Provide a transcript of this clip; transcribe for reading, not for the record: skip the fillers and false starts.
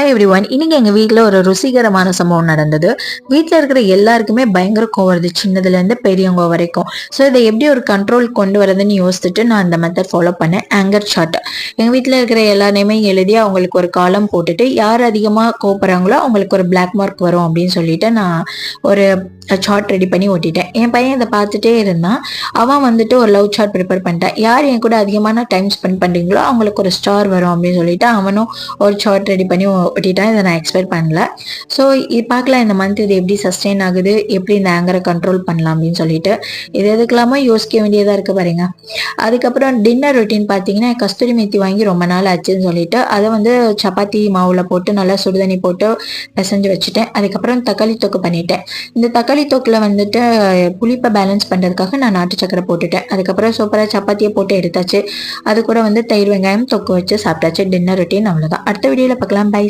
Hi every one. இன்னைக்கு எங்கள் வீட்டில் ஒரு ருசிகரமான சம்பவம் நடந்தது. வீட்டில் இருக்கிற எல்லாருக்குமே பயங்கர கோவம் வருது, சின்னதுலேருந்து பெரியவங்க வரைக்கும். ஸோ இதை எப்படி ஒரு கண்ட்ரோல் கொண்டு வரதுன்னு யோசிச்சுட்டு நான் அந்த மெத்தட் ஃபாலோ பண்ணேன், ஆங்கர் சார்ட். எங்கள் வீட்டில் இருக்கிற எல்லா நேமையும் எழுதி அவங்களுக்கு ஒரு காலம் போட்டுட்டு யார் அதிகமாக கோவப்படுறாங்களோ அவங்களுக்கு ஒரு பிளாக் மார்க் வரும் அப்படின்னு சொல்லிட்டு நான் ஒரு சார்ட் ரெடி பண்ணி ஓட்டிட்டேன். என் பையன் இதை பார்த்துட்டே இருந்தான். அவன் வந்துட்டு ஒரு லவ் சார்ட் ப்ரிப்பேர் பண்ணிட்டான். யார் என் கூட அதிகமான டைம் ஸ்பெண்ட் பண்ணுறீங்களோ அவங்களுக்கு ஒரு ஸ்டார் வரும் அப்படின்னு சொல்லிட்டு அவனும் ஒரு சார்ட் ரெடி பண்ணி ஓட்டிட்டான். இதை நான் எக்ஸ்பெக்ட் பண்ணல. ஸோ இது பார்க்கலாம் இந்த மந்த் இது எப்படி சஸ்டெயின் ஆகுது, எப்படி இந்த ஆங்கரை கண்ட்ரோல் பண்ணலாம் அப்படின்னு சொல்லிட்டு இது எதுக்கெல்லாமோ யோசிக்க வேண்டியதாக இருக்கு பாருங்க. அதுக்கப்புறம் டின்னர் ரொட்டீன் பார்த்தீங்கன்னா, கஸ்தூரி மேத்தி வாங்கி ரொம்ப நாள் ஆச்சுன்னு சொல்லிட்டு அதை வந்து சப்பாத்தி மாவில் போட்டு நல்லா சுடுதண்ணி போட்டு பிசைஞ்சு வச்சுட்டேன். அதுக்கப்புறம் தக்காளி தொக்கு பண்ணிட்டேன். இந்த தக்காளி தொக்கில் வந்துட்டு புளிப்பை பேலன்ஸ் பண்ணுறதுக்காக நான் நாட்டு சக்கரை போட்டுட்டேன். அதுக்கப்புறம் சூப்பராக சப்பாத்தியை போட்டு எடுத்தாச்சு. அது கூட வந்து தயிர் வெங்காயம் தொக்கு வச்சு சாப்பிட்டாச்சு. டின்னர் ரொட்டீன் அவ்வளோதான். அடுத்த வீடியோவில் பார்க்கலாம். பை.